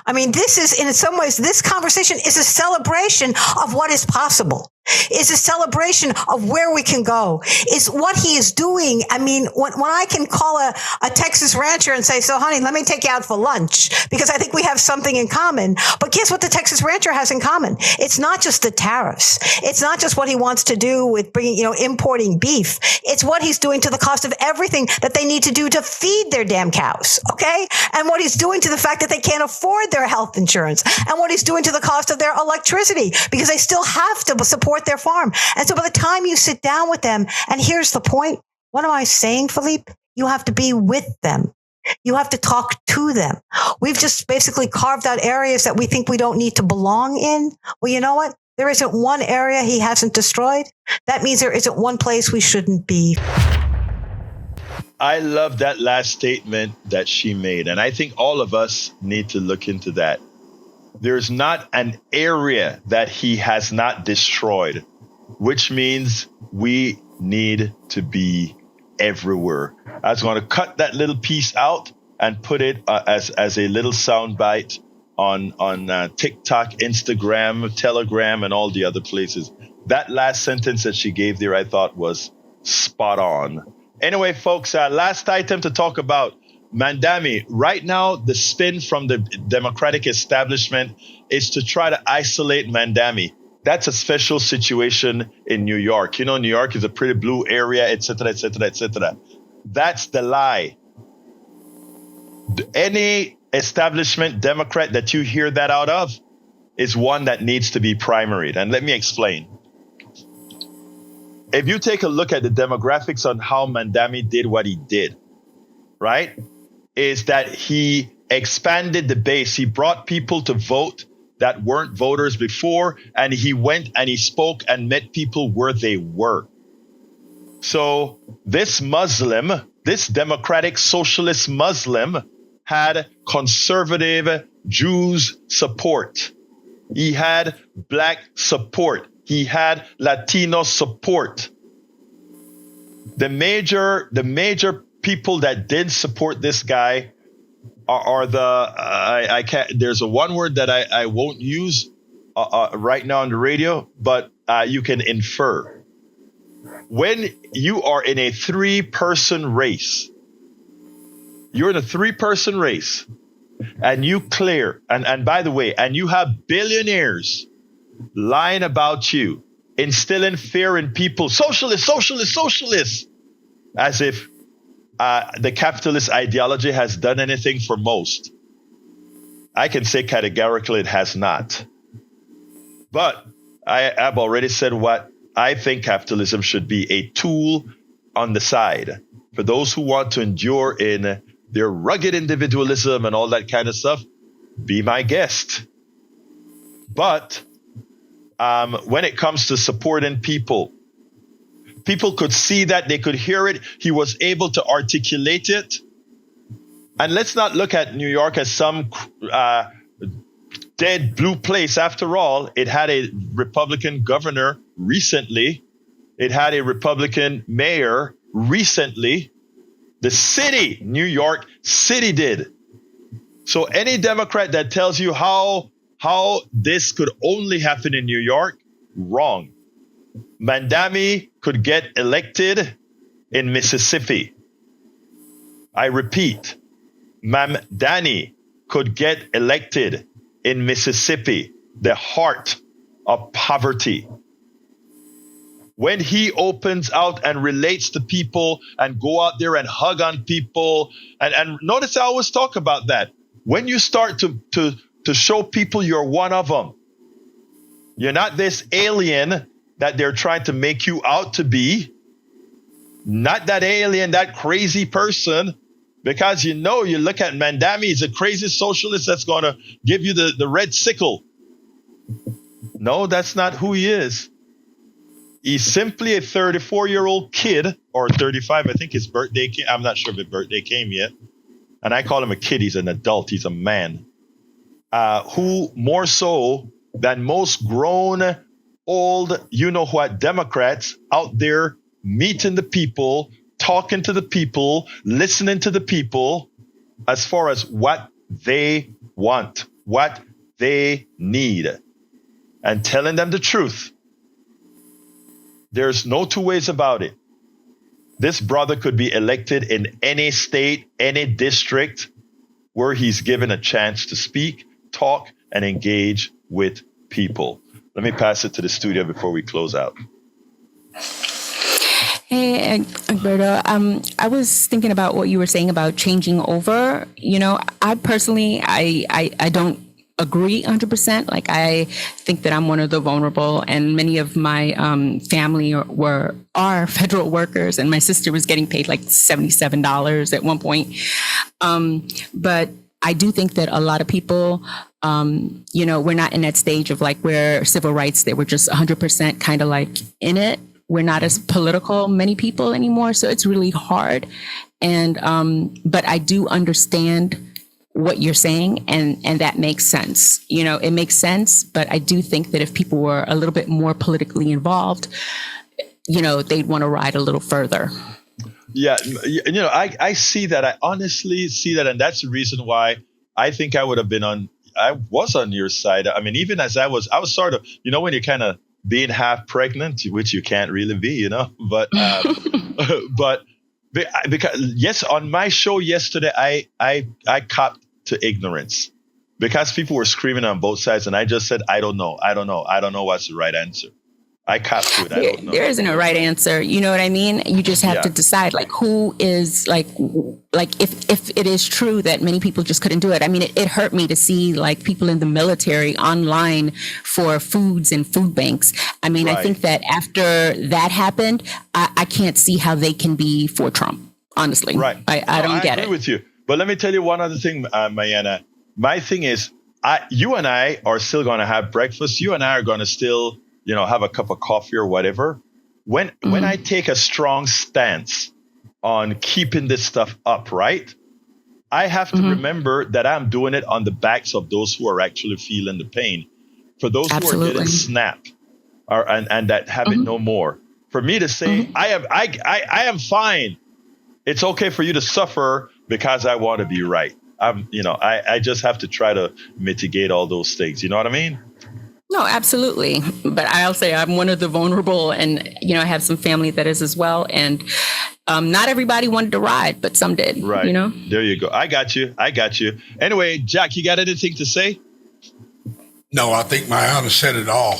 I mean, this is, in some ways, this conversation is a celebration of what is possible. Is a celebration of where we can go. Is what he is doing. I mean, when I can call a Texas rancher and say, so honey, let me take you out for lunch because I think we have something in common. But guess what the Texas rancher has in common? It's not just the tariffs. It's not just what he wants to do with bringing, importing beef. It's what he's doing to the cost of everything that they need to do to feed their damn cows. Okay. And what he's doing to the fact that they can't afford their health insurance and what he's doing to the cost of their electricity because they still have to support their farm. And so by the time you sit down with them, and here's the point, what am I saying, Philippe? You have to be with them. You have to talk to them. We've just basically carved out areas that we think we don't need to belong in. Well, you know what? There isn't one area he hasn't destroyed. That means there isn't one place we shouldn't be. I love that last statement that she made. And I think all of us need to look into that. There's not an area that he has not destroyed, which means we need to be everywhere. I was going to cut that little piece out and put it as a little soundbite on TikTok, Instagram, Telegram, and all the other places. That last sentence that she gave there, I thought was spot on. Anyway, folks, last item to talk about. Mamdani, right now, the spin from the Democratic establishment is to try to isolate Mamdani. That's a special situation in New York. New York is a pretty blue area, et cetera, et cetera, et cetera. That's the lie. Any establishment Democrat that you hear that out of is one that needs to be primaried. And let me explain. If you take a look at the demographics on how Mamdani did what he did, right, is that he expanded the base. He brought people to vote that weren't voters before, and he went and he spoke and met people where they were. So this Muslim, this democratic socialist Muslim, had conservative Jews support. He had black support. He had Latino support. The major people that did support this guy are I can't. There's a one word that I won't use right now on the radio, but you can infer. When you are in a 3-person race, you're in a 3-person race, and you clear, and by the way, and you have billionaires lying about you, instilling fear in people, socialist, socialist, socialist, as if the capitalist ideology has done anything for most. I can say categorically it has not. But I have already said what I think capitalism should be, a tool on the side for those who want to endure in their rugged individualism and all that kind of stuff. Be my guest. But when it comes to supporting people, people could see that, they could hear it. He was able to articulate it. And let's not look at New York as some dead blue place. After all, it had a Republican governor recently. It had a Republican mayor recently. The city, New York City, did. So any Democrat that tells you how this could only happen in New York, wrong. Mamdani could get elected in Mississippi. I repeat, Mamdani could get elected in Mississippi, the heart of poverty. When he opens out and relates to people and go out there and hug on people, and notice I always talk about that. When you start to show people you're one of them, you're not this alien that they're trying to make you out to be, not that alien, that crazy person, because you look at Mamdani, he's a crazy socialist that's going to give you the red sickle. No, that's not who he is. He's simply a 34-year-old kid, or 35. I think his birthday came. I'm not sure if his birthday came yet. And I call him a kid. He's an adult. He's a man. Who more so than most grown, old, you-know-what Democrats out there meeting the people, talking to the people, listening to the people as far as what they want, what they need, and telling them the truth. There's no two ways about it. This brother could be elected in any state, any district where he's given a chance to speak, talk, and engage with people. Let me pass it to the studio before we close out. Hey, Egberto, I was thinking about what you were saying about changing over. You know, I personally, I don't agree 100%. Like, I think that I'm one of the vulnerable, and many of my family are federal workers, and my sister was getting paid like $77 at one point. But I do think that a lot of people, you know, we're not in that stage of like where civil rights, they were just 100% kind of like in it. We're not as political, many people anymore. So it's really hard. And, but I do understand what you're saying, and that makes sense. You know, it makes sense, but I do think that if people were a little bit more politically involved, you know, they'd want to ride a little further. Yeah, you know, I see that. I honestly see that, and that's the reason why I think I would have been I was on your side. I mean, even as I was sort of, you know, when you're kind of being half pregnant, which you can't really be, you know, but but because yes, on my show yesterday, I copped to ignorance because people were screaming on both sides, and I just said, I don't know what's the right answer. I copped to it. I don't know. There isn't a right answer. You know what I mean? You just have to decide, like, who is like if it is true that many people just couldn't do it. I mean, it hurt me to see like people in the military online for foods and food banks. I mean, I think that after that happened, I can't see how they can be for Trump. Honestly, right? I don't get it. I agree with you. But let me tell you one other thing, Mayana. My thing is, you and I are still going to have breakfast. You and I are going to still, you know, have a cup of coffee or whatever. When I take a strong stance on keeping this stuff up, right, I have to remember that I'm doing it on the backs of those who are actually feeling the pain. For those who are getting snapped and that have it no more. For me to say, I am fine. It's okay for you to suffer because I want to be right. You know, I just have to try to mitigate all those things. You know what I mean? No, absolutely. But I'll say I'm one of the vulnerable, and, you know, I have some family that is as well. And not everybody wanted to ride, but some did. Right. You know? There you go. I got you. Anyway, Jack, you got anything to say? No, I think Mayana said it all.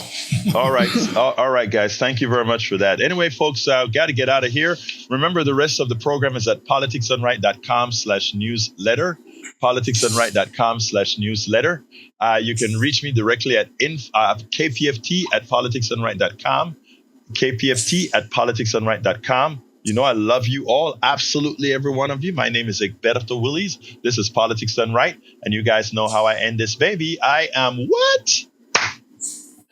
All right. All right, guys. Thank you very much for that. Anyway, folks, got to get out of here. Remember, the rest of the program is at politicsdoneright.com/newsletter. politicsdoneright.com/newsletter. You can reach me directly at kpft@politicsdoneright.com. kpft@politicsdoneright.com. You know, I love you all. Absolutely every one of you. My name is Egberto Willies. This is Politics Done Right. And you guys know how I end this baby. I am what?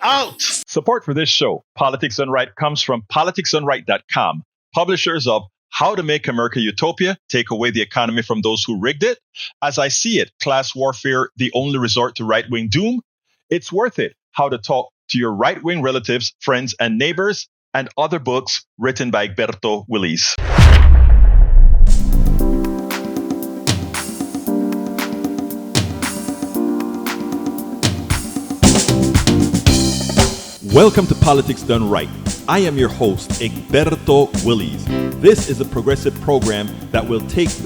Out. Support for this show, Politics Done Right, comes from politicsdoneright.com, publishers of How to Make America Utopia, Take Away the Economy from Those Who Rigged It. As I See It, Class Warfare, The Only Resort to Right-Wing Doom. It's Worth It, How to Talk to Your Right-Wing Relatives, Friends, and Neighbors, and other books written by Egberto Willies. Welcome to Politics Done Right. I am your host, Egberto Willies. This is a progressive program that will take the